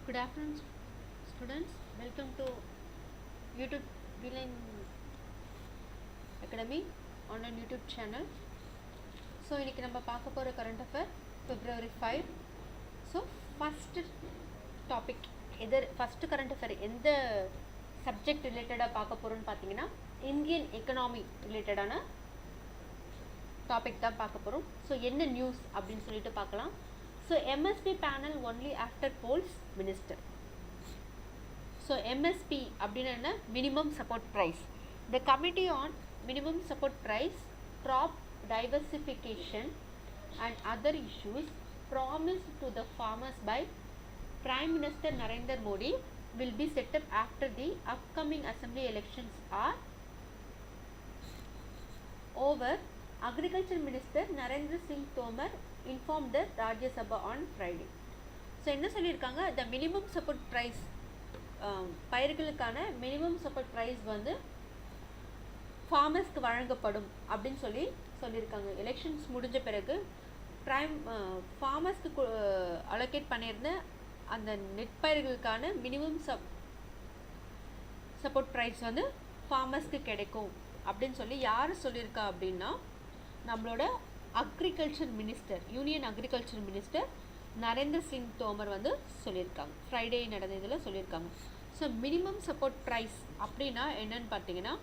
Good afternoon, students. Welcome to YouTube Beeline Academy online YouTube channel. So, இன்னைக்கு நம்ம பார்க்க போற current affair February 5. So, first current affair எந்த subject related பார்க்க போறோம்னு பார்த்தீங்கன்னா Indian economy related ஆன டாபிக் தான் பார்க்க போறோம். ஸோ என்ன நியூஸ் அப்படின்னு சொல்லிட்டு பார்க்கலாம். So MSP panel only after polls minister. So MSP அப்படின்னா என்ன? Minimum support price. The committee on minimum support price, crop diversification and other issues promised to the farmers by Prime Minister Narendra Modi will be set up after the upcoming assembly elections are over. Agriculture Minister Narendra Singh Tomar informed the Rajya Sabha on Friday. So என்ன சொல்லியிருக்காங்க? The minimum support price பயிர்களுக்கான minimum support price வந்து ஃபார்மர்ஸ்க்கு வழங்கப்படும் அப்படின்னு சொல்லியிருக்காங்க. Elections முடிஞ்ச பிறகு ஃபார்மர்ஸ்க்கு allocate பண்ணியிருந்த அந்த நெற்பயிர்களுக்கான மினிமம் சப்போர்ட் ப்ரைஸ் வந்து ஃபார்மர்ஸ்க்கு கிடைக்கும் அப்படின்னு சொல்லி யார் சொல்லியிருக்கா அப்படின்னா நம்மளோட agriculture minister, union agriculture minister Narendra Singh Tomar வந்து சொல்லியிருக்காங்க. ஃப்ரைடே நடந்த இதில் சொல்லியிருக்காங்க. ஸோ மினிமம் சப்போர்ட் ப்ரைஸ் அப்படின்னா என்னன்னு பார்த்தீங்கன்னா,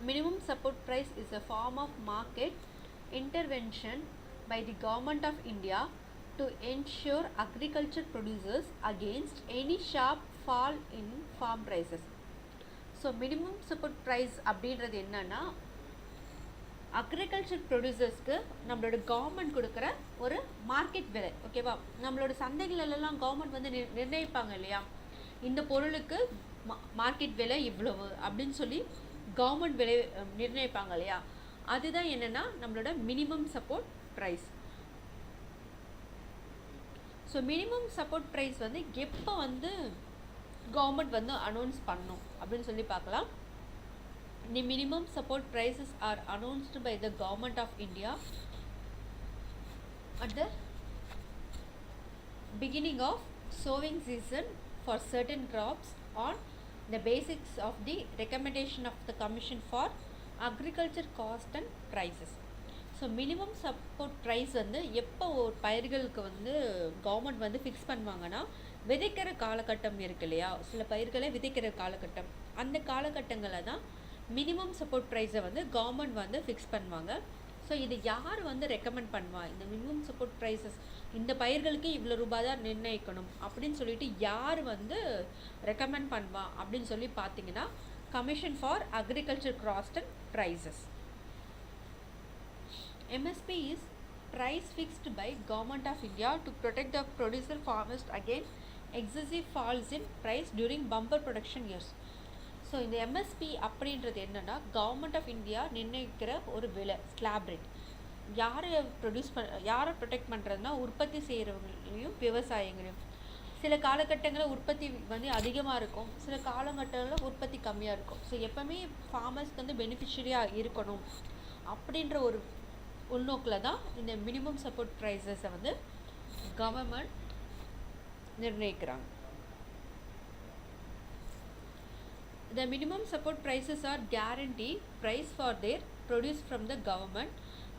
minimum support price is a form of market intervention by the government of India to ensure agriculture producers against any sharp fall in farm prices. So minimum support price அப்படின்றது என்னன்னா, agriculture ப்ரொடியூசர்ஸ்க்கு நம்மளோட government கொடுக்குற ஒரு market விலை. ஓகேவா? நம்மளோட சந்தைகளெல்லாம் government வந்து நிர்ணயிப்பாங்க இல்லையா, இந்த பொருளுக்கு மார்க்கெட் விலை இவ்வளவு அப்படின்னு சொல்லி கவர்மெண்ட் விலை நிர்ணயிப்பாங்க இல்லையா, அதுதான் என்னென்னா நம்மளோட minimum support price. So minimum support price வந்து எப்போ வந்து கவர்மெண்ட் வந்து அனௌன்ஸ் பண்ணும் அப்படின்னு சொல்லி பார்க்கலாம். The minimum support prices are announced by the government of India at the beginning of sowing season for certain crops on the basis of the recommendation of the Commission for Agriculture Cost and Prices. So minimum support price வந்து எப்போ ஒரு பயிர்களுக்கு வந்து government வந்து fix பண்ணுவாங்கன்னா, விதைக்கிற காலகட்டம் இருக்கு இல்லையா, சில பயிர்களை விதைக்கிற காலகட்டம், அந்த காலகட்டங்களில் தான் மினிமம் சப்போர்ட் ப்ரைஸை வந்து கவர்மெண்ட் வந்து ஃபிக்ஸ் பண்ணுவாங்க. ஸோ இது யார் வந்து ரெக்கமெண்ட் பண்ணுவா, இந்த மினிமம் சப்போர்ட் ப்ரைஸஸ் இந்த பயிர்களுக்கு இவ்வளோ ரூபாய் தான் நிர்ணயிக்கணும் அப்படின்னு சொல்லிட்டு யார் வந்து ரெக்கமெண்ட் பண்ணுவா அப்படின்னு சொல்லி பார்த்தீங்கன்னா, commission for agriculture cost and prices. MSP is price fixed by Government of India to protect the producer farmers against excessive falls in price during bumper production years. So இந்த MSP அப்படின்றது என்னென்னா, government of India நிர்ணயிக்கிற ஒரு விலை, slab rate. யாரை protect பண்ணுறதுனா, உற்பத்தி செய்கிறவங்களையும் விவசாயிகளையும். சில காலகட்டங்களில் உற்பத்தி வந்து அதிகமாக இருக்கும், சில காலகட்டங்களில் உற்பத்தி கம்மியாக இருக்கும். ஸோ எப்போவுமே ஃபார்மர்ஸ்க்கு வந்து பெனிஃபிஷரியாக இருக்கணும் அப்படின்ற ஒரு உள்நோக்கில் தான் இந்த மினிமம் சப்போர்ட் ப்ரைஸஸை வந்து government நிர்ணயிக்கிறாங்க. The minimum support prices are guaranteed price for their produce from the government.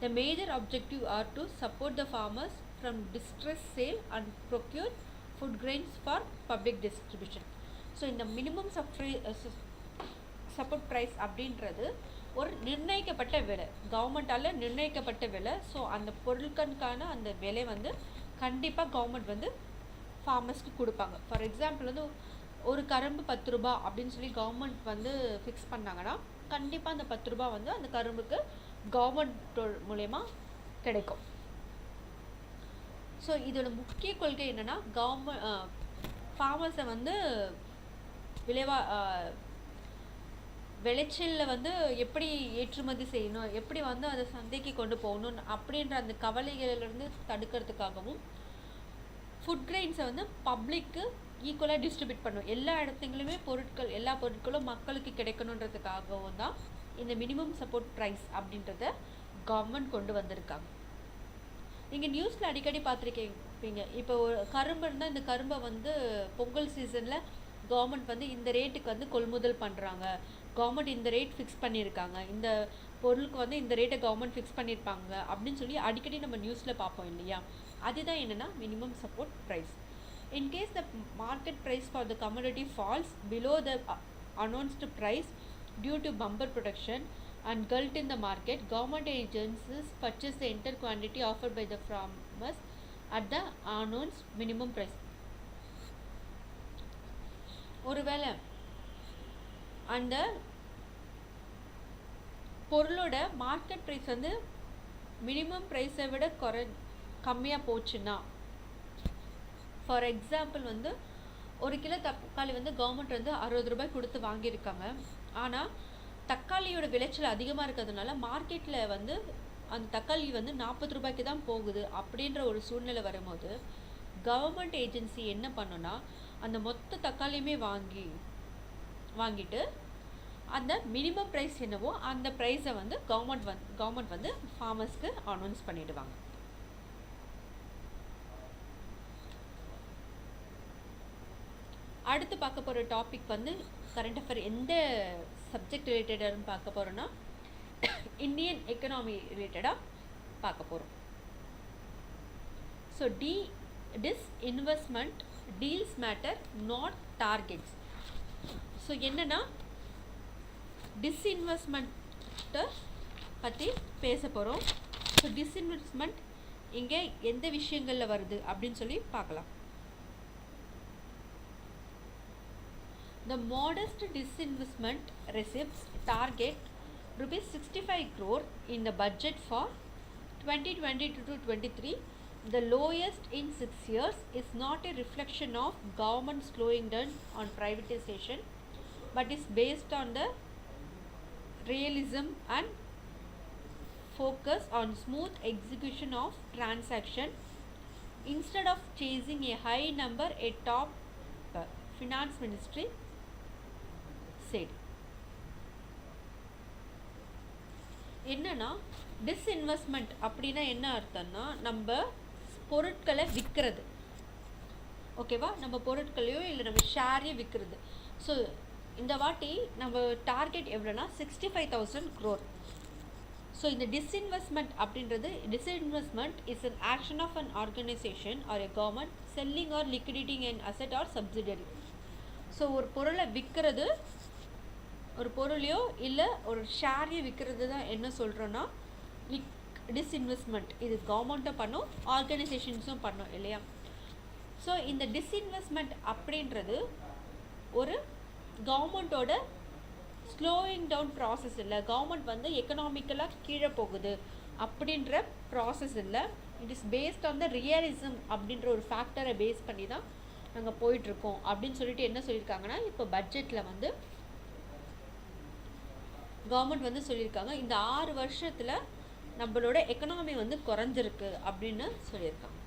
The major objective are to support the farmers from distress sale and procure food grains for public distribution. So இந்த minimum support price அப்படின்றது ஒரு நிர்ணயிக்கப்பட்ட விலை, கவர்மெண்ட்டால் நிர்ணயிக்கப்பட்ட விலை. So அந்த பொருட்களுக்கான அந்த விலை வந்து கண்டிப்பாக கவர்மெண்ட் வந்து ஃபார்மர்ஸ்க்கு கொடுப்பாங்க. ஃபார் எக்ஸாம்பிள் வந்து ஒரு கரும்பு 10 ரூபா அப்படின்னு சொல்லி கவர்மெண்ட் வந்து ஃபிக்ஸ் பண்ணாங்கன்னா, கண்டிப்பாக அந்த 10 ரூபா வந்து அந்த கரும்புக்கு கவர்மெண்ட் மூலயமா கிடைக்கும். ஸோ இதோட முக்கிய கொள்கை என்னென்னா, ஃபார்மர்ஸை வந்து விளைச்சலில் வந்து எப்படி ஏற்றுமதி செய்யணும், எப்படி வந்து அதை சந்தைக்கு கொண்டு போகணும் அப்படின்ற அந்த கவலைகளிலிருந்து தடுக்கிறதுக்காகவும், ஃபுட் கிரெயின்ஸை வந்து பப்ளிக்கு ஈக்குவலாக டிஸ்ட்ரிபியூட் பண்ணும், எல்லா இடத்துலையுமே எல்லா பொருட்களும் மக்களுக்கு கிடைக்கணுன்றதுக்காகவும் தான் இந்த மினிமம் சப்போர்ட் ப்ரைஸ் அப்படின்றத கவர்மெண்ட் கொண்டு வந்திருக்காங்க. நீங்கள் நியூஸில் அடிக்கடி பார்த்துருப்பீங்க. இப்போ ஒரு கரும்பு இருந்தால் இந்த கரும்பை வந்து பொங்கல் சீசனில் கவர்மெண்ட் வந்து இந்த ரேட்டுக்கு வந்து கொள்முதல் பண்ணுறாங்க, கவர்மெண்ட் இந்த ரேட் ஃபிக்ஸ் பண்ணியிருக்காங்க, இந்த பொருளுக்கு வந்து இந்த ரேட்டை கவர்மெண்ட் ஃபிக்ஸ் பண்ணியிருப்பாங்க அப்படின்னு சொல்லி அடிக்கடி நம்ம நியூஸில் பார்ப்போம் இல்லையா. அதுதான் என்னென்னா minimum support price. In case the market price for the commodity falls below the announced price due to bumper production and glut in the market, government agencies purchase the entire quantity offered by the farmers at the announced minimum price. ஒருவேளை அந்த பொருளோட market price வந்து minimum ப்ரைஸை விட கம்மியாக போச்சுன்னா, for example வந்து ஒரு கிலோ தக்காளி வந்து கவர்மெண்ட் வந்து 60 ரூபாய் கொடுத்து வாங்கியிருக்காங்க. ஆனால் தக்காளியோட விளைச்சல் அதிகமாக இருக்கிறதுனால மார்க்கெட்டில் வந்து அந்த தக்காளி வந்து 40 ரூபாய்க்கு தான் போகுது. அப்படின்ற ஒரு சூழ்நிலை வரும்போது கவர்மெண்ட் ஏஜென்சி என்ன பண்ணுன்னா, அந்த மொத்த தக்காளியுமே வாங்கிட்டு அந்த மினிமம் ப்ரைஸ் என்னவோ அந்த ப்ரைஸை வந்து கவர்மெண்ட் வந்து ஃபார்மர்ஸ்க்கு அனௌன்ஸ் பண்ணிடுவாங்க. அடுத்து பார்க்க போகிற டாபிக் வந்து கரண்ட் அஃபேர் எந்த சப்ஜெக்ட் ரிலேட்டடாக பார்க்க போகிறோன்னா இந்தியன் எக்கனாமி ரிலேட்டடாக பார்க்க போகிறோம். So disinvestment deals matter not targets. So என்னென்னா டிஸ்இன்வெஸ்ட்மெண்ட்டை பற்றி பேச போகிறோம். ஸோ டிஸ்இன்வெஸ்ட்மெண்ட் இங்கே எந்த விஷயங்களில் வருது அப்படின்னு சொல்லி பார்க்கலாம். The modest disinvestment receipts target rupees 65 crore in the budget for 2022-23, the lowest in 6 years, is not a reflection of government slowing down on privatization, but is based on the realism and focus on smooth execution of transaction instead of chasing a high number, a top finance ministry said. என்னன்னா disinvestment அப்படின்னா என்ன அர்த்தம்னா, நம்ம பொருட்களை விற்கிறது, ஓகேவா, நம்ம பொருட்களையோ இல்லை நம்ம ஷேரையோ விற்கிறது. ஸோ இந்த வாட்டி நம்ம டார்கெட் எவ்வளோனா 65,000 crore. ஸோ இந்த டிஸ்இன்வெஸ்ட்மெண்ட் அப்படின்றது, disinvestment is an action of an organization or a government selling or liquidating an asset or subsidiary. So ஒரு பொருளை விற்கிறது, ஒரு பொருளையோ இல்லை ஒரு ஷேரையோ விற்கிறது தான் என்ன சொல்கிறோன்னா டிஸ்இன்வெஸ்ட்மெண்ட். இது கவர்மெண்ட்டும் பண்ணும், ஆர்கனைசேஷன்ஸும் பண்ணும் இல்லையா. ஸோ இந்த டிஸ்இன்வெஸ்ட்மெண்ட் அப்படின்றது ஒரு கவர்மெண்ட்டோட ஸ்லோயிங் டவுன் ப்ராசஸ் இல்லை, கவர்மெண்ட் வந்து எக்கனாமிக்கலாக கீழே போகுது அப்படின்ற ப்ராசஸ் இல்லை. It is based on the realism அப்படின்ற ஒரு ஃபேக்டரை பேஸ் பண்ணி தான் நாங்கள் போயிட்டுருக்கோம் அப்படின்னு சொல்லிட்டு என்ன சொல்லியிருக்காங்கன்னா, இப்போ பட்ஜெட்டில் வந்து கவர்மெண்ட் வந்து சொல்லியிருக்காங்க இந்த 6 வருஷத்தில் நம்மளோட எக்கனாமி வந்து குறைஞ்சிருக்கு அப்படின்னு சொல்லியிருக்காங்க.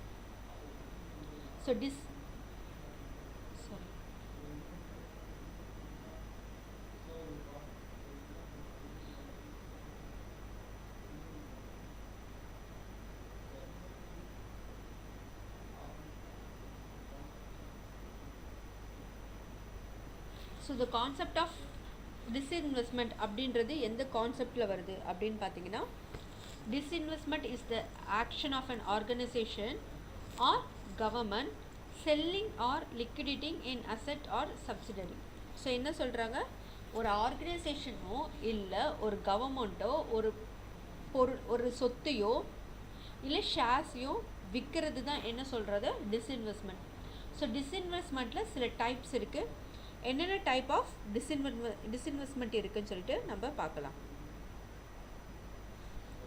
So the concept of disinvestment அப்படின்றது எந்த கான்செப்டில் வருது அப்படின்னு பார்த்தீங்கன்னா, disinvestment is the action of an organization or government selling or liquidating an asset or subsidiary. So என்ன சொல்கிறாங்க, ஒரு ஆர்கனைசேஷனோ இல்லை ஒரு கவர்மெண்ட்டோ ஒரு சொத்தையோ இல்லை ஷேர்ஸையோ விற்கிறது தான் என்ன சொல்கிறது டிஸ்இன்வெஸ்ட்மெண்ட். ஸோ டிஸ்இன்வெஸ்ட்மெண்ட்டில் சில டைப்ஸ் இருக்குது. என்னென்ன டைப் ஆஃப் டிஸ்இன்வெஸ்ட்மெண்ட் இருக்குன்னு சொல்லிட்டு நம்ம பார்க்கலாம்,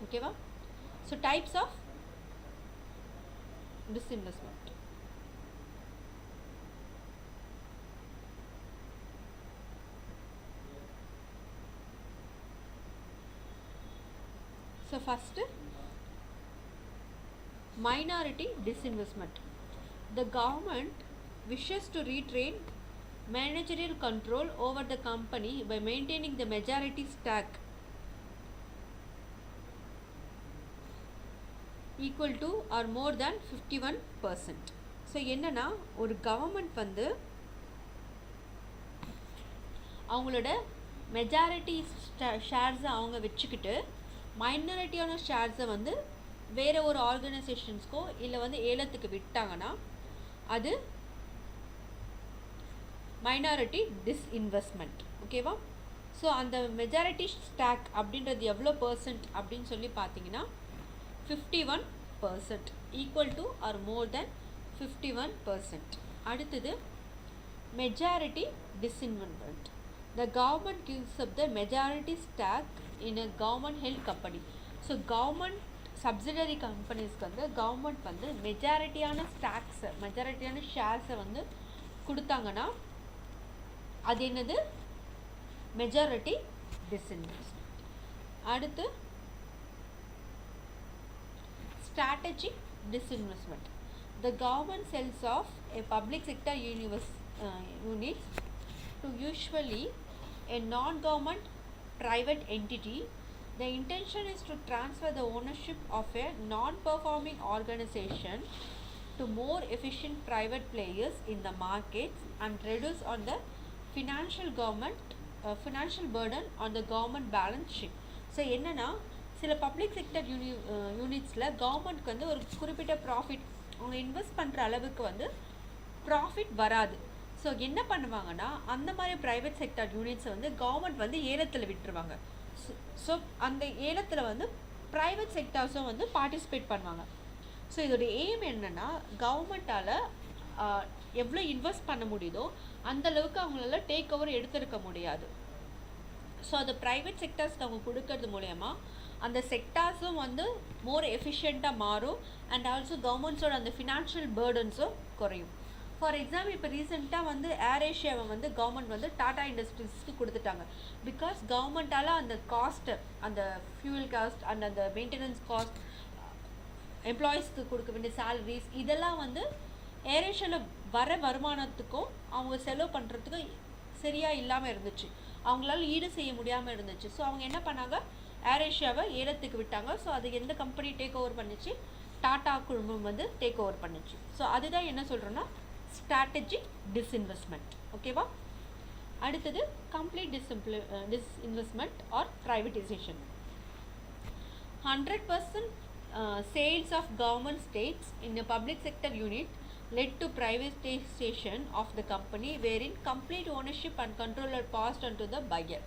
ஓகேவா. So types of disinvestment. So first minority disinvestment. The government wishes to retain managerial control over the company by maintaining the majority stake equal to or more than 51%. So என்னன்னா ஒரு government வந்து அவங்களோட majority ஷேர்ஸை அவங்க வச்சுக்கிட்டு மைனாரிட்டியான ஷேர்ஸை வந்து வேறு ஒரு ஆர்கனைசேஷன்ஸ்க்கோ இல்லை வந்து ஏலத்துக்கு விட்டாங்கன்னா அது மைனாரிட்டி டிஸ்இன்வெஸ்ட்மெண்ட். ஓகேவா? ஸோ அந்த மெஜாரிட்டி ஸ்டாக் அப்படின்றது எவ்வளோ பர்சன்ட் அப்படின்னு சொல்லி பார்த்தீங்கன்னா 51%, ஈக்குவல் டு ஆர் மோர் தென் 51%. அடுத்தது majority disinvestment. The government gives up the majority stake in a government held company. So government subsidiary கம்பெனிஸ்க்கு வந்து கவர்மெண்ட் வந்து மெஜாரிட்டியான ஸ்டாக்ஸை மெஜாரிட்டியான ஷேர்ஸை வந்து கொடுத்தாங்கன்னா அது என்னது? Majority disinvestment. அடுத்து strategic disinvestment. The government sells off a public sector units to usually a non-government private entity. The intention is to transfer the ownership of a non-performing organization to more efficient private players in the markets and reduce on the financial burden on the government balance sheet. So என்னென்னா சில public sector யூனிட்ஸில் கவர்மெண்ட்க்கு வந்து ஒரு குறிப்பிட்ட profit அவங்க invest பண்ணுற அளவுக்கு வந்து profit வராது. ஸோ என்ன பண்ணுவாங்கன்னா அந்த மாதிரி ப்ரைவேட் செக்டர் யூனிட்ஸை வந்து கவர்மெண்ட் வந்து ஏலத்தில் விட்டுருவாங்க. ஸோ அந்த ஏலத்தில் வந்து ப்ரைவேட் செக்டார்ஸும் வந்து பார்ட்டிசிபேட் பண்ணுவாங்க. ஸோ இதோடைய எய்ம் என்னென்னா கவர்மெண்ட்டால் எவ்வளோ இன்வெஸ்ட் பண்ண முடியுதோ அந்தளவுக்கு அவங்களால டேக் ஓவர் எடுத்துருக்க முடியாது. ஸோ அது ப்ரைவேட் செக்டார்ஸ்க்கு அவங்க கொடுக்கறது மூலயமா அந்த செக்டார்ஸும் வந்து மோர் எஃபிஷியண்ட்டாக மாறும் அண்ட் ஆல்சோ கவர்மெண்ட்ஸோட அந்த ஃபினான்ஷியல் பேர்டன்ஸும் குறையும். ஃபார் எக்ஸாம்பிள் இப்போ ரீசெண்டாக வந்து ஏர் ஏஷியாவை வந்து கவர்மெண்ட் வந்து டாடா இண்டஸ்ட்ரீஸ்க்கு கொடுத்துட்டாங்க. பிகாஸ் கவர்மெண்ட்டால் அந்த காஸ்ட்டு அந்த ஃபியூல் காஸ்ட் அண்ட் அந்த மெயின்டெனன்ஸ் காஸ்ட் எம்ப்ளாயீஸ்க்கு கொடுக்க வேண்டிய சேலரிஸ் இதெல்லாம் வந்து ஏர் ஏஷியாவில் வர வருமானத்துக்கும் அவங்க செலவு பண்ணுறதுக்கும் சரியாக இல்லாமல் இருந்துச்சு. அவங்களால ஈடு செய்ய முடியாமல் இருந்துச்சு. ஸோ அவங்க என்ன பண்ணாங்க? ஏர் ஏஷியாவை ஏலத்துக்கு விட்டாங்க. ஸோ அது எந்த கம்பெனி டேக் ஓவர் பண்ணிச்சு? டாடா குழுமம் வந்து டேக் ஓவர் பண்ணிச்சு. ஸோ அதுதான் என்ன சொல்கிறோன்னா ஸ்ட்ராட்டஜிக் டிஸ்இன்வெஸ்ட்மெண்ட். ஓகேவா? அடுத்தது complete disinvestment or privatisation. 100% sales of government stakes in a public sector unit led to privatization of the company wherein complete ownership and control are passed on to the buyer.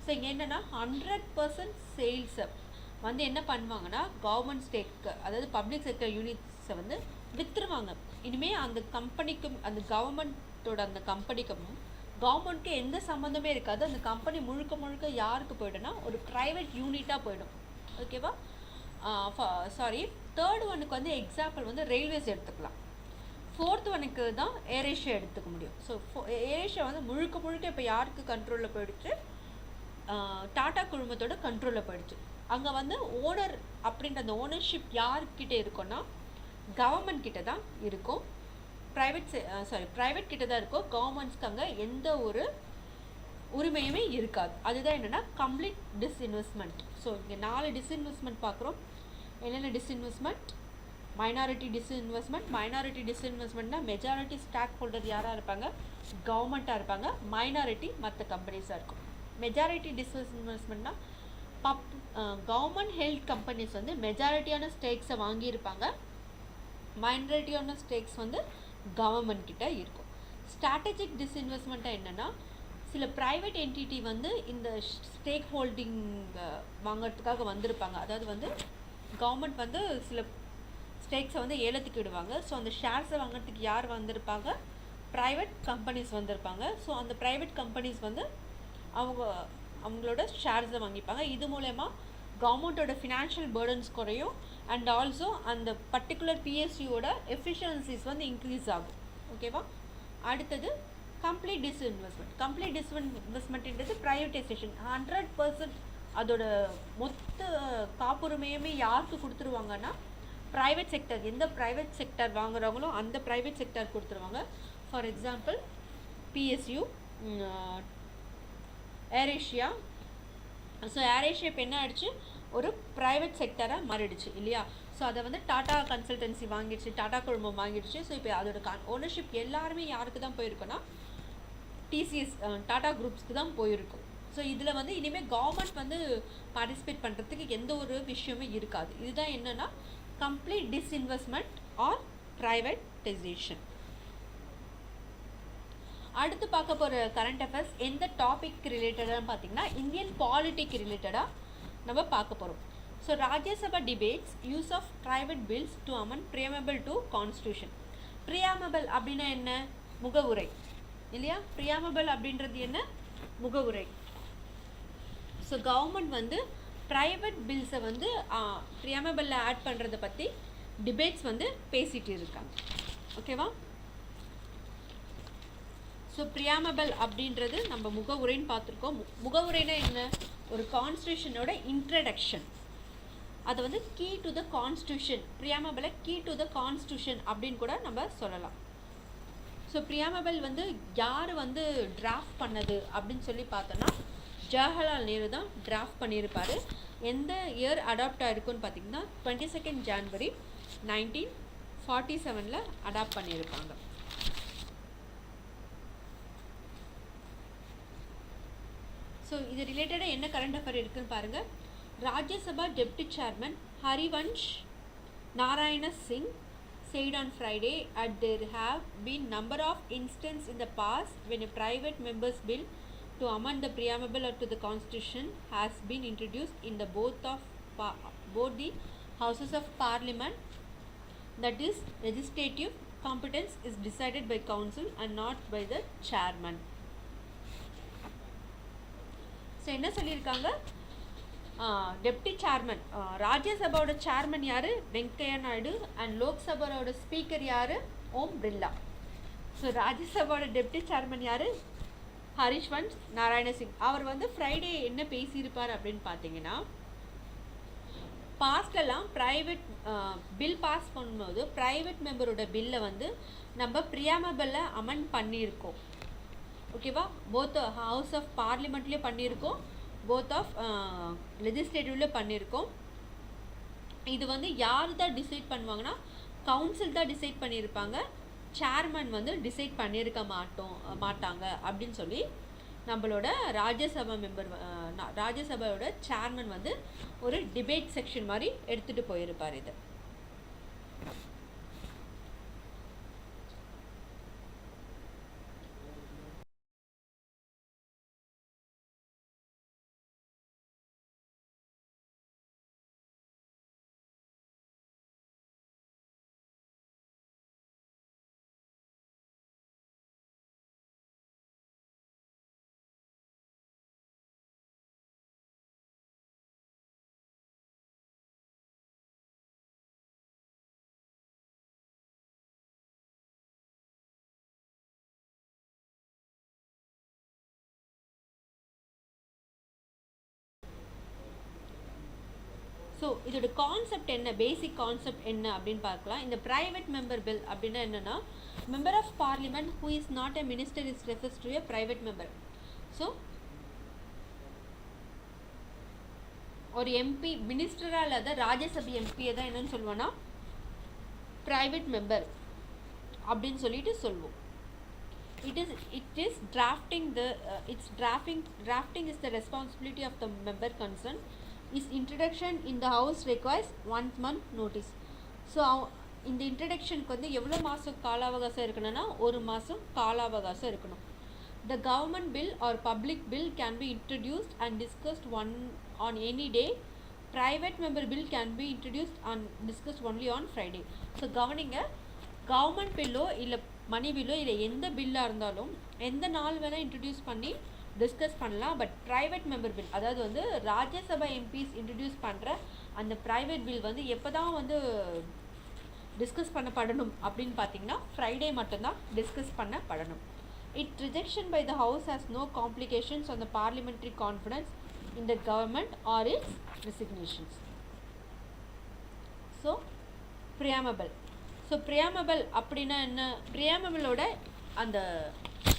So இங்கே என்னென்னா 100% சேல்ஸை வந்து என்ன பண்ணுவாங்கன்னா government ஸ்டேக்கு அதாவது public sector யூனிட்ஸை வந்து விற்றுருவாங்க. இனிமேல் அந்த கம்பெனிக்கும் அந்த கவர்மெண்ட்டோட அந்த கம்பெனிக்கும் கவர்மெண்ட்க்கு எந்த சம்மந்தமே இருக்காது. அந்த கம்பெனி முழுக்க முழுக்க யாருக்கு போய்டும்னா ஒரு ப்ரைவேட் யூனிட்டாக போய்டும். ஓகேவா? தேர்ட் ஒனுக்கு வந்து எக்ஸாம்பிள் வந்து ரயில்வேஸ் எடுத்துக்கலாம். ஃபோர்த் ஒனுக்கு தான் ஏர் ஏஷியா எடுத்துக்க முடியும். ஸோ ஏர் ஏஷியா வந்து முழுக்க முழுக்க இப்போ யாருக்கு கண்ட்ரோலில் போயிடுச்சு? டாடா குழுமத்தோட கண்ட்ரோலில் போயிடுச்சு. அங்கே வந்து ஓனர் அப்படின்ற அந்த ஓனர்ஷிப் யார்கிட்ட இருக்குன்னா கவர்மெண்ட் கிட்ட தான் இருக்கும். ப்ரைவேட் கிட்ட தான் இருக்கும். கவர்மெண்ட்ஸ்க்கு அங்கே எந்த ஒரு உரிமையுமே இருக்காது. அதுதான் என்னென்னா கம்ப்ளீட் டிஸ்இன்வெஸ்ட்மெண்ட். ஸோ இங்கே 4 டிஸ்இன்வெஸ்ட்மெண்ட் பார்க்குறோம். என்னென்ன டிஸ்இன்வெஸ்ட்மெண்ட்? மைனாரிட்டி டிஸ்இன்வெஸ்ட்மெண்ட்னா மெஜாரிட்டி ஸ்டாக் ஹோல்டர் யாராக இருப்பாங்க? கவர்மெண்ட்டாக இருப்பாங்க. மைனாரிட்டி மற்ற கம்பெனிஸாக இருக்கும். மெஜாரிட்டி டிஸ்இன்வெஸ்ட்மெண்ட்னா கவர்மெண்ட் ஹெல்த் கம்பெனிஸ் வந்து மெஜாரிட்டியான ஸ்டேக்ஸை வாங்கியிருப்பாங்க. மைனாரிட்டியான ஸ்டேக்ஸ் வந்து கவர்மெண்ட் கிட்ட இருக்கும். ஸ்ட்ராட்டஜிக் டிஸ்இன்வெஸ்ட்மெண்ட்டாக என்னென்னா சில ப்ரைவேட் என்டிட்டி வந்து இந்த ஸ்டேக் ஹோல்டிங் வாங்கிறதுக்காக வந்திருப்பாங்க. அதாவது வந்து கவர்மெண்ட் வந்து சில ஸ்டேக்ஸை வந்து ஏலத்துக்கு விடுவாங்க. ஸோ அந்த ஷேர்ஸை வாங்கிறதுக்கு யார் வந்திருப்பாங்க? ப்ரைவேட் கம்பெனிஸ் வந்திருப்பாங்க. ஸோ அந்த ப்ரைவேட் கம்பெனிஸ் வந்து அவங்களோட ஷேர்ஸை வாங்கிப்பாங்க. இது மூலமா கவர்மெண்ட்டோட ஃபினான்ஷியல் பேர்டன்ஸ் குறையும் அண்ட் ஆல்சோ அந்த பர்டிகுலர் பிஎஸ்சியோட எஃபிஷியன்சிஸ் வந்து இன்க்ரீஸ் ஆகும். ஓகேவா? அடுத்தது கம்ப்ளீட் டிஸ்இன்வெஸ்ட்மெண்ட்ன்றது ப்ரைவேட்டைசேஷன். 100% அதோட மொத்த காப்புரிமையுமே யாருக்கு கொடுத்துருவாங்கன்னா ப்ரைவேட் செக்டர். எந்த ப்ரைவேட் செக்டர் வாங்குறாங்களோ அந்த ப்ரைவேட் செக்டர் கொடுத்துருவாங்க. For example PSU, air Asia. So air Asia இப்போ என்ன ஆயிடுச்சு? ஒரு ப்ரைவேட் செக்டராக மாறிடுச்சு இல்லையா. ஸோ அதை வந்து டாடா கன்சல்டன்சி வாங்கிடுச்சு, டாடா குழுமம் வாங்கிடுச்சு. ஸோ இப்போ அதோட ஓனர்ஷிப் எல்லாருமே யாருக்கு தான் போயிருக்கோன்னா டிசிஎஸ் டாடா குரூப்ஸ்க்கு தான் போயிருக்கும். ஸோ இதில் வந்து இனிமேல் கவர்மெண்ட் வந்து பார்ட்டிசிபேட் பண்ணுறதுக்கு எந்த ஒரு விஷயமே இருக்காது. இதுதான் என்னென்னா கம்ப்ளீட் டிஸ்இன்வெஸ்ட்மெண்ட் ஆர் ப்ரைவேட்டைசேஷன். அடுத்து பார்க்க போகிற கரண்ட் அஃபேர்ஸ் எந்த டாபிக் ரிலேட்டடாக பார்த்தீங்கன்னா இந்தியன் பாலிட்டிக் ரிலேட்டடாக நம்ம பார்க்க போகிறோம். So Rajya Sabha debates use of private bills to amend preamble to constitution. Preamble அப்படின்னா என்ன? முகவுரை இல்லையா. ப்ரியாமபிள் அப்படின்றது என்ன? முகவுரை. ஸோ கவர்மெண்ட் வந்து ப்ரைவேட் பில்ஸை வந்து ப்ரியாமபிளில் ஆட் பண்ணுறதை பற்றி டிபேட்ஸ் வந்து பேசிகிட்டு இருக்காங்க. ஓகேவா. ஸோ ப்ரியாமபிள் அப்படின்றது நம்ம முகவுரைன்னு பார்த்துருக்கோம். முகவுரைனா என்ன? ஒரு கான்ஸ்டியூஷனோட இன்ட்ரடக்ஷன். அது வந்து கீ டு த கான்ஸ்டியூஷன். ப்ரியாமபிளை கீ டு த கான்ஸ்டியூஷன் அப்படின்னு கூட நம்ம சொல்லலாம். ஸோ ப்ரியாமபிள் வந்து யார் வந்து டிராஃப்ட் பண்ணது அப்படின்னு சொல்லி பார்த்தோன்னா ஜவஹர்லால் நேரு தான் டிராஃப்ட் பண்ணியிருப்பார். எந்த இயர் அடாப்ட் ஆகிருக்குன்னு பார்த்தீங்கன்னா 22 ஜான்வரி 1947 அடாப்ட் பண்ணியிருப்பாங்க. ஸோ இது ரிலேட்டடாக என்ன கரண்ட் அஃபேர் இருக்குன்னு பாருங்கள். Rajya Sabha deputy chairman Harivansh Narayana Singh said on Friday that there have been number of instances in the past when a private member's bill to amend the preamble or to the constitution has been introduced in the both the houses of parliament, that is legislative competence is decided by council and not by the chairman. So என்ன சொல்லியிருக்காங்க? Deputy chairman ராஜ்யசபாவோட chairman யார்? Venkaiah Naidu. And லோக்சபாவோட speaker யார்? Om Birla. So ராஜ்யசபாவோட deputy chairman யார்? ஹரிவன்ஷ் நாராயண சிங். அவர் வந்து Friday என்ன பேசியிருப்பார் அப்படின்னு பார்த்தீங்கன்னா, பாஸ்ட்லாம் ப்ரைவேட் பில் பாஸ் பண்ணும்போது ப்ரைவேட் மெம்பரோட பில்லை வந்து நம்ம ப்ரியாமபிளில் அமெண்ட் பண்ணியிருக்கோம். ஓகேவா. போத் ஹவுஸ் ஆஃப் பார்லிமெண்ட்லேயே பண்ணியிருக்கோம், போத் ஆஃப் லெஜிஸ்லேட்டிவ்லேயே பண்ணியிருக்கோம். இது வந்து யார் தான் டிசைட் பண்ணுவாங்கன்னா கவுன்சில் தான் டிசைட் பண்ணியிருப்பாங்க. சேர்மன் வந்து டிசைட் பண்ணியிருக்க மாட்டாங்க அப்படின்னு சொல்லி நம்மளோட ராஜ்யசபாவோட சேர்மன் வந்து ஒரு டிபேட் செக்ஷன் மாதிரி எடுத்துகிட்டு போயிருப்பார். இது ஸோ இதோட கான்செப்ட் என்ன, பேசிக் கான்செப்ட் என்ன அப்படின்னு பார்க்கலாம். இந்த ப்ரைவேட் மெம்பர் பில் அப்படின்னா என்னென்னா, member of parliament who is not a minister is refers to a private member. So ஒரு எம்பி மினிஸ்டராக இல்லாத ராஜ்யசபா எம்பியை தான் என்னன்னு சொல்லுவோன்னா ப்ரைவேட் மெம்பர் அப்படின்னு சொல்லிட்டு சொல்லுவோம். It is drafting is the responsibility of the member concerned. Its introduction in the house requires 1 month notice. So இந்த இன்ட்ரடக்ஷனுக்கு வந்து எவ்வளோ மாதம் கால அவகாசம் இருக்கணும்னா 1 மாதம் கால அவகாசம் இருக்கணும். The government bill or public bill can be introduced and discussed on any day. Private member bill can be introduced and discussed only on Friday. So government pillow இல்லை மணி பில்லோ இல்லை எந்த பில்லாக இருந்தாலும் எந்த நாள் வேணால் இன்ட்ரடியூஸ் பண்ணி டிஸ்கஸ் பண்ணலாம். But private member bill, அதாவது வந்து ராஜ்யசபா எம்பிஸ் இன்ட்ரடியூஸ் பண்ணுற அந்த ப்ரைவேட் பில் வந்து எப்போ தான் வந்து டிஸ்கஸ் பண்ணப்படணும் அப்படின்னு பார்த்தீங்கன்னா ஃப்ரைடே மட்டும்தான் discuss பண்ணப்படணும். Its rejection by the House has no complications on the parliamentary confidence in the government or its resignations. So, preamble. So preamble அப்படின்னா என்ன? ப்ரியாமபிளோட அந்த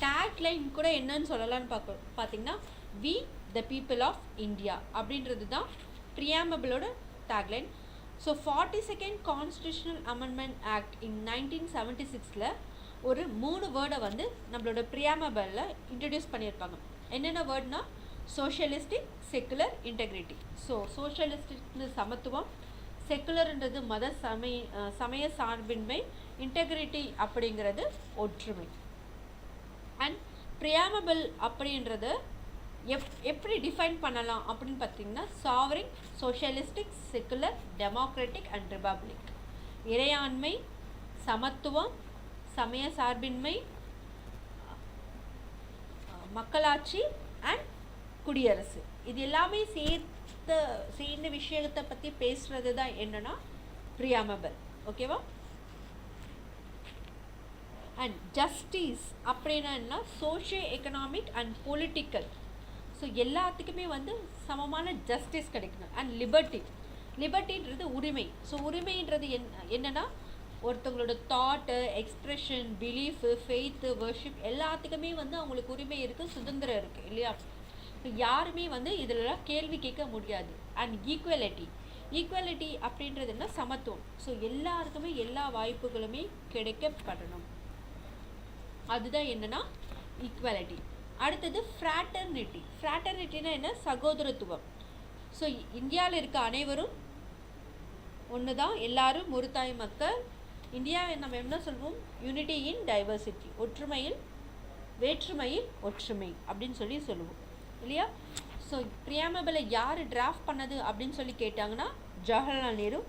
டேக்லைன் கூட என்னன்னு சொல்லலான்னு பார்த்தீங்கன்னா we the people of India அப்படின்றது தான் ப்ரியாமபிளோட tagline. So 42nd constitutional amendment act in 1976 ஒரு 3 வேர்டை வந்து நம்மளோட ப்ரியாமபிளில் இன்ட்ரடியூஸ் பண்ணியிருப்பாங்க. என்னென்ன வேர்ட்னா சோஷியலிஸ்டிக், செக்குலர், இன்டெகிரிட்டி. ஸோ சோஷியலிஸ்டிக்னு சமத்துவம், செக்குலர்ன்றது மத சமய சார்பின்மை, இன்டெகிரிட்டி அப்படிங்கிறது ஒற்றுமை. அண்ட் ப்ரியாமபிள் அப்படின்றது எப்படி டிஃபைன் பண்ணலாம் அப்படின்னு பார்த்தீங்கன்னா sovereign, socialistic, secular, democratic and republic. இறையாண்மை, சமத்துவம், சமய சார்பின்மை, மக்களாட்சி அண்ட் குடியரசு. இது எல்லாமே சேர்ந்த விஷயத்தை பற்றி பேசுகிறது தான் என்னன்னா ப்ரியாமபிள். ஓகேவா? அண்ட் ஜஸ்டிஸ் அப்படின்னா என்ன, socio economic and political. So எல்லாத்துக்குமே வந்து சமமான ஜஸ்டிஸ் கிடைக்கணும். அண்ட் லிபர்ட்டின்றது உரிமை. ஸோ உரிமைன்றது என்னன்னா ஒருத்தவங்களோட thought, expression, belief, faith, worship எல்லாத்துக்குமே வந்து அவங்களுக்கு உரிமை இருக்குது, சுதந்திரம் இருக்குது இல்லையா? ஸோ யாருமே வந்து இதில் கேள்வி கேட்க முடியாது. அண்ட் ஈக்குவலிட்டி அப்படின்றதுன்னா சமத்துவம். ஸோ எல்லாருக்குமே எல்லா வாய்ப்புகளுமே கிடைக்கப்படணும். அதுதான் என்னன்னா ஈக்குவாலிட்டி. அடுத்தது ஃப்ராட்டர்னிட்டினா என்ன, சகோதரத்துவம். ஸோ இந்தியாவில் இருக்க அனைவரும் ஒன்று தான், எல்லாரும் ஒரு தாய் மக்கள். இந்தியாவை நம்ம என்ன சொல்வோம், யூனிட்டி இன் டைவர்சிட்டி, வேற்றுமையில் ஒற்றுமை அப்படின்னு சொல்லுவோம் இல்லையா? ஸோ ப்ரியாமபிளை யார் டிராஃப்ட் பண்ணது அப்படின்னு சொல்லி கேட்டாங்கன்னா ஜவஹர்லால் நேரு.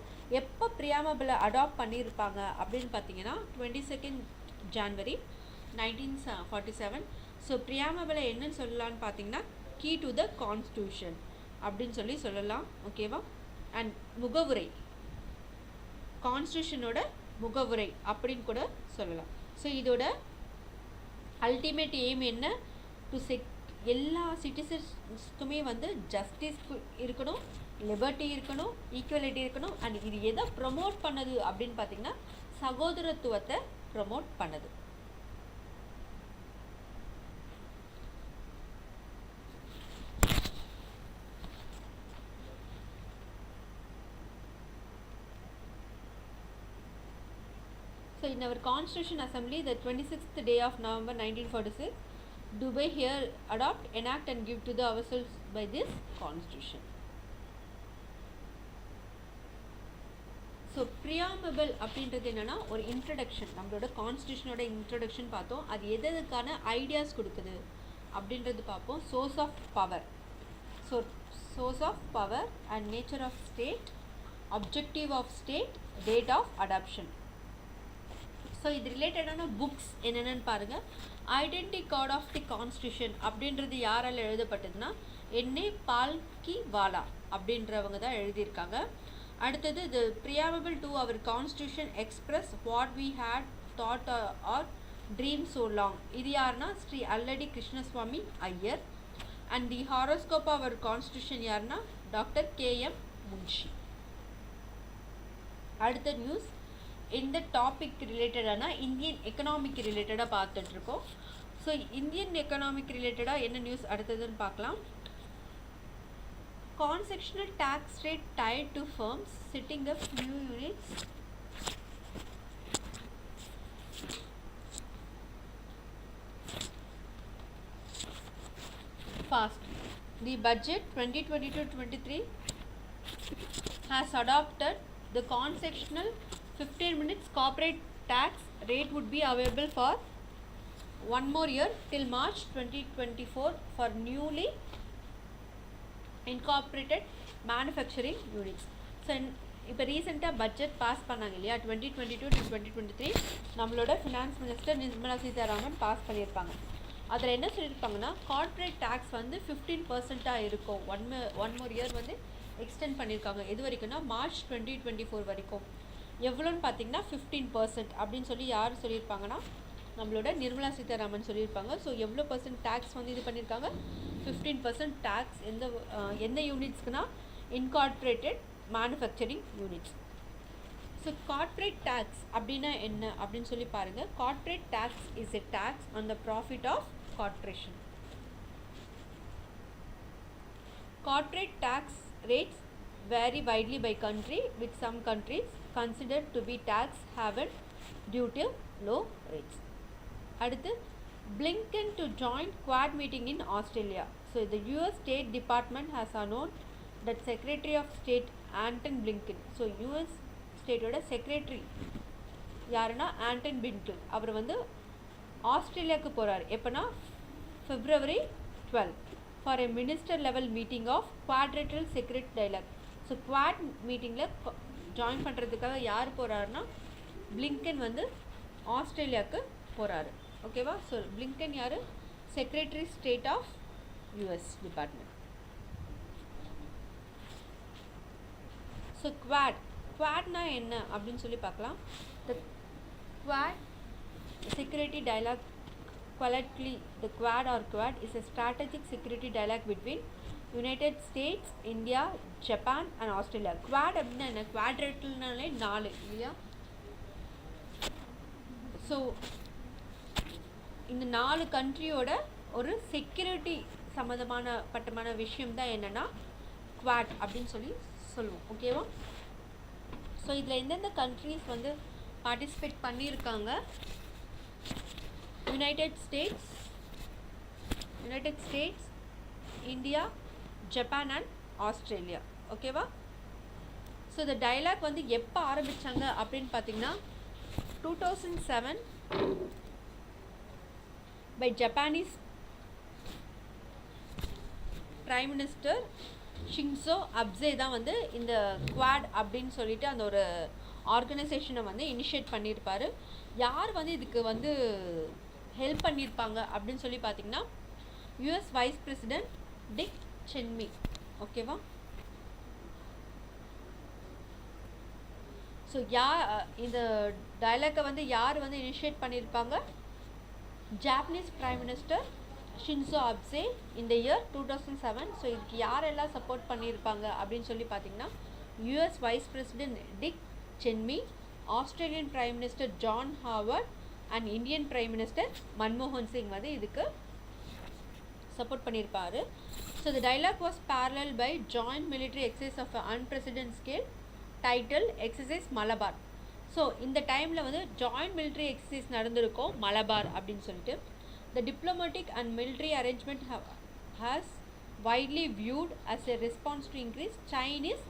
எப்போ ப்ரியாமபிளை அடாப்ட் பண்ணியிருப்பாங்க அப்படின்னு பார்த்தீங்கன்னா 22nd January 1947. ஸோ ப்ரியாமபிளை என்னன்னு சொல்லலான்னு பார்த்தீங்கன்னா கீ டு த கான்ஸ்டியூஷன் அப்படின்னு சொல்லலாம். ஓகேவா? அண்ட் முகவுரை, கான்ஸ்டியூஷனோட முகவுரை அப்படின்னு கூட சொல்லலாம். ஸோ இதோட அல்டிமேட் எய்ம் என்ன, டு எல்லா சிட்டிசன்ஸ்க்குமே வந்து ஜஸ்டிஸ் இருக்கணும், லிபர்ட்டி இருக்கணும், ஈக்குவலிட்டி இருக்கணும். அண்ட் இது எதை ப்ரமோட் பண்ணுது அப்படின்னு பார்த்தீங்கன்னா சகோதரத்துவத்தை ப்ரமோட் பண்ணுது. So in our Constitution Assembly, the 26th day of November 1946, do by here adopt, enact and give to the ourselves by this Constitution. So preamble அப்படின்றது என்னென்னா ஒரு இன்ட்ரடக்ஷன், நம்மளோட கான்ஸ்டியூஷனோட இன்ட்ரடக்ஷன் பார்த்தோம். அது எதுக்கான ஐடியாஸ் கொடுக்குது அப்படின்றது பார்ப்போம். Source of power and nature of state, objective of state, date of adoption. So இது ரிலேட்டடான புக்ஸ் என்னென்னு பாருங்கள். Identity card of the constitution அப்படின்றது யாரால் எழுதப்பட்டதுன்னா என்ஏ பால்கிவாலா அப்படின்றவங்க தான் எழுதியிருக்காங்க. அடுத்தது the preamble to our constitution express what we had thought or dream so long. இது யாருன்னா Shri Alladi Krishnaswami Iyer. And the horoscope our constitution யாருன்னா டாக்டர் KM முன்ஷி. அடுத்த நியூஸ் இந்த டாபிக் ரிலேட்டடான இந்தியன் எக்கனாமிக் ரிலேட்டடாக பார்த்துட்ருக்கோம். ஸோ இந்தியன் எக்கனாமிக் ரிலேட்டடாக என்ன நியூஸ் அடுத்ததுன்னு பார்க்கலாம். Concessional tax rate tied to firms setting up new units. Fast. The budget 2022-23 has adopted the concessional 15 minutes corporate tax rate would be available for one more year till March 2024 for newly incorporated manufacturing units. So இப்போ ரீசெண்டாக budget pass பண்ணாங்க இல்லையா, 2022 to 2023 நம்மளோட finance minister Nirmala Sitharaman pass பண்ணியிருப்பாங்க. அதில் என்ன சொல்லியிருப்பாங்கன்னா corporate tax வந்து 15% இருக்கும். ஒன் மோர் இயர் வந்து எக்ஸ்டெண்ட் பண்ணியிருக்காங்க. எது வரைக்கும்னா மார்ச் 2024 வரைக்கும். எவ்வளோன்னு பார்த்தீங்கன்னா 15% அப்படின்னு சொல்லி யார் சொல்லியிருப்பாங்கன்னா நம்மளோட நிர்மலா சீதாராமன் சொல்லியிருப்பாங்க. ஸோ எவ்வளோ பர்சன்ட் டேக்ஸ் வந்து இது பண்ணியிருக்காங்க, 15% டேக்ஸ். எந்த யூனிட்ஸ்க்குனா incorporated manufacturing units. So corporate tax அப்படின்னா என்ன அப்படின்னு சொல்லி பாருங்கள். Corporate tax is a tax on the profit of corporation. Corporate tax rates vary widely by country, with some countries considered to be tax haven due to low rates. அடுத்து Blinken to join Quad meeting in Australia. So the US State Department has announced that Secretary of State Anton Blinken, so US ஸ்டேட்டோட secretary யாருன்னா Anton Blinken, அவர் வந்து ஆஸ்திரேலியாவுக்கு போகிறார். எப்போனா February 12 for a minister level meeting of quadrilateral security dialogue. So quad மீட்டிங்கில் join பண்ணுறதுக்காக யார் போகிறாருன்னா பிளிங்கன் வந்து ஆஸ்திரேலியாவுக்கு போகிறாரு. ஓகேவா? ஸோ பிளிங்கன் யார்? Secretary state of US department. So குவாட்னா என்ன அப்படின்னு சொல்லி பார்க்கலாம். The quad security dialogue collectively, the Quad or Quad is a strategic security dialogue between United States, India, Japan and Australia. Quad அப்படின்னா என்ன? குவாட்ரேட்டர்னாலே 4 இல்லையா? ஸோ இந்த 4 கண்ட்ரியோட ஒரு செக்யூரிட்டி சம்மந்தமான விஷயம் தான் என்னென்னா குவாட் அப்படின்னு சொல்லுவோம். ஓகேவா? ஸோ இதில் எந்தெந்த கண்ட்ரிஸ் வந்து பார்ட்டிசிபேட் பண்ணியிருக்காங்க? United States, India, Japan and Australia. ஓகேவா? ஸோ இந்த டைலாக் வந்து எப்போ ஆரம்பித்தாங்க அப்படின்னு பார்த்தீங்கன்னா 2007 by Japanese prime minister Shinzo Abe தான் வந்து இந்த குவாட் அப்படின்னு சொல்லிட்டு அந்த ஒரு ஆர்கனைசேஷனை வந்து இனிஷியேட் பண்ணியிருப்பார். யார் வந்து இதுக்கு வந்து ஹெல்ப் பண்ணியிருப்பாங்க அப்படின்னு சொல்லி பார்த்தீங்கன்னா யூஎஸ் வைஸ் பிரசிடென்ட் டிக் சென்மி. ஓகேவா? ஸோ இந்த டைலாக்கை வந்து யார் வந்து இனிஷியேட் பண்ணியிருப்பாங்க? ஜாப்பனீஸ் பிரைம் மினிஸ்டர் ஷின்சோ அப்சே இந்த இயர் 2007. ஸோ இதுக்கு யாரெல்லாம் சப்போர்ட் பண்ணியிருப்பாங்க அப்படின்னு சொல்லி பார்த்தீங்கன்னா US vice president Dick Cheney, Australian prime minister John Howard and Indian prime minister மன்மோகன் சிங் வந்து இதுக்கு சப்போர்ட் பண்ணியிருப்பார். So the dialogue was parallel by joint military exercise of an unprecedented scale titled exercise Malabar. So இந்த டைமில் வந்து joint military exercise நடந்திருக்கும் மலபார் அப்படின்னு சொல்லிட்டு. The diplomatic and military arrangement has widely viewed as a response to increased Chinese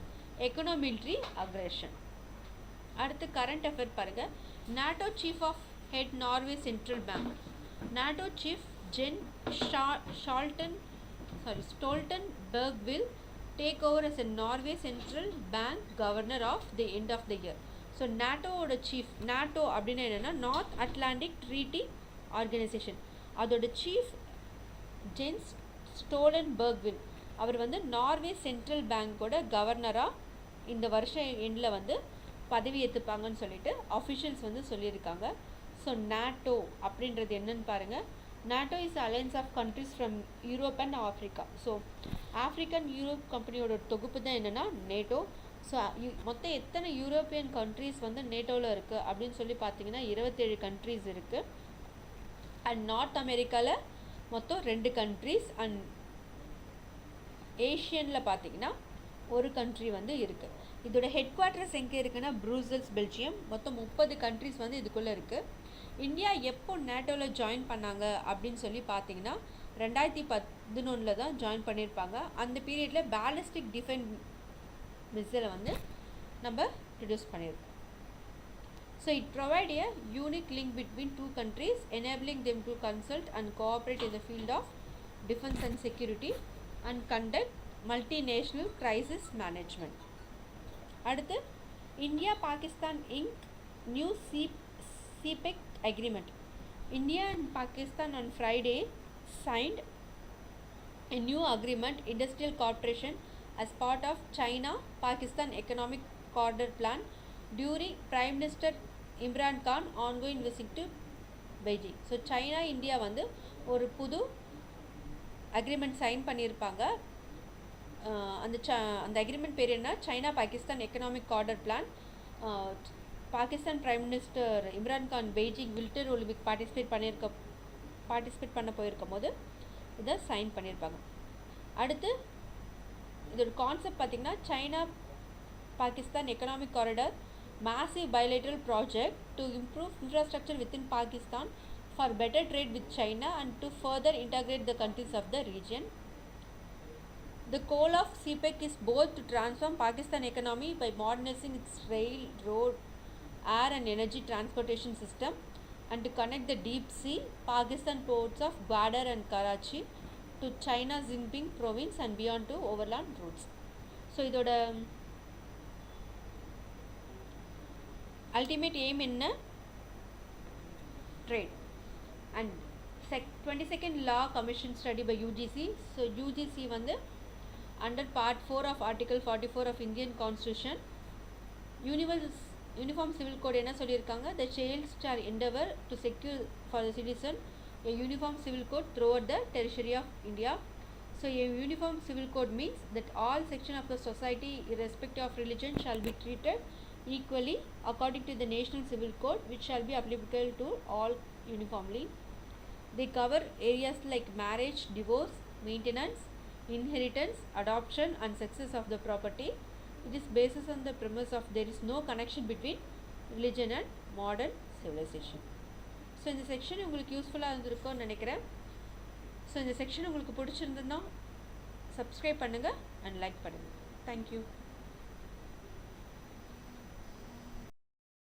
econo-military aggression. அடுத்து current affair பாருங்க. NATO chief of head Norway Central Bank. NATO chief Jens Stoltenberg will take over as a Norway Central Bank governor of the end of the year. So நாட்டோட chief, NATO அப்படின்னு என்னென்னா north Atlantic treaty organisation, அதோட chief gents ஸ்டோலன்பர்க்வில் அவர் வந்து Norway central பேங்கோட கவர்னராக இந்த வருஷம் எண்டில் வந்து பதவி ஏற்றுப்பாங்கன்னு சொல்லிட்டு அஃபிஷியல்ஸ் வந்து சொல்லியிருக்காங்க. ஸோ நாட்டோ அப்படின்றது என்னன்னு பாருங்கள். NATO is alliance of countries from Europe and Africa. So African Europe கம்பெனியோட தொகுப்பு தான் என்னென்னா நேட்டோ. ஸோ மொத்தம் எத்தனை யூரோப்பியன் கண்ட்ரீஸ் வந்து நேட்டோவில் இருக்குது அப்படின்னு சொல்லி பார்த்தீங்கன்னா 27 கண்ட்ரீஸ் இருக்குது. அண்ட் நார்த் அமெரிக்காவில் மொத்தம் 2 கண்ட்ரீஸ் அண்ட் ஏஷியனில் பார்த்தீங்கன்னா ஒரு கண்ட்ரி வந்து இருக்குது. இதோட ஹெட் குவார்ட்டர்ஸ் எங்கே இருக்குன்னா ப்ரூசல்ஸ், பெல்ஜியம். மொத்தம் 30 கண்ட்ரீஸ் வந்து இதுக்குள்ளே இருக்குது. இந்தியா எப்போ நேட்டோவில் ஜாயின் பண்ணாங்க அப்படின்னு சொல்லி பார்த்தீங்கன்னா 2011 தான் ஜாயின் பண்ணியிருப்பாங்க. அந்த பீரியடில் பேலிஸ்டிக் டிஃபென்ஸ் மிசைலை வந்து நம்ம ப்ரொடியூஸ் பண்ணியிருக்கோம். So it provide a unique link between two countries, enabling them to consult and cooperate in the field of defense and security and conduct multinational crisis management. அடுத்து India Pakistan Inc. new CPEC agreement. India and Pakistan on Friday signed a new agreement, industrial cooperation as part of China-Pakistan Economic Corridor Plan during Prime Minister Imran Khan ongoing visit to Beijing. So China India வந்து ஒரு புது agreement sign பண்ணியிருப்பாங்க. அந்த agreement பேர் என்ன? China Pakistan economic corridor plan. Pakistan prime minister Imran Khan Beijing winter Olympic participate பண்ண போயிருக்கும் போது இதை சைன் பண்ணியிருப்பாங்க. அடுத்து இதோட கான்செப்ட் பார்த்திங்கன்னா China Pakistan Economic Corridor, massive bilateral project to improve infrastructure within Pakistan for better trade with China and to further integrate the countries of the region. The goal of CPEC is both to transform Pakistan economy by modernizing its rail, road, air and energy transportation system and to connect the deep sea Pakistan ports of Gwadar and Karachi to China's Xinjiang province and beyond to overland routes. So இதோட ultimate aim என்ன trade and 22nd law commission study by UGC. So UGC வந்து under part 4 of article 44 of Indian constitution uniform civil code என்ன சொல்லியிருக்காங்க, the child shall endeavor to secure for the citizen a uniform civil code throughout the territory of India. So a uniform civil code means that all sections of the society irrespective of religion shall be treated equally according to the national civil code which shall be applicable to all uniformly. They cover areas like marriage, divorce, maintenance, inheritance, adoption and success of the property. It is based on the premise of there is no connection between religion and modern civilization. So இந்த section உங்களுக்கு யூஸ்ஃபுல்லாக இருந்திருக்கும்னு நினைக்கிறேன். So இந்த section உங்களுக்கு பிடிச்சிருந்ததுன்னா subscribe பண்ணுங்கள் and like பண்ணுங்கள். தேங்க்யூ.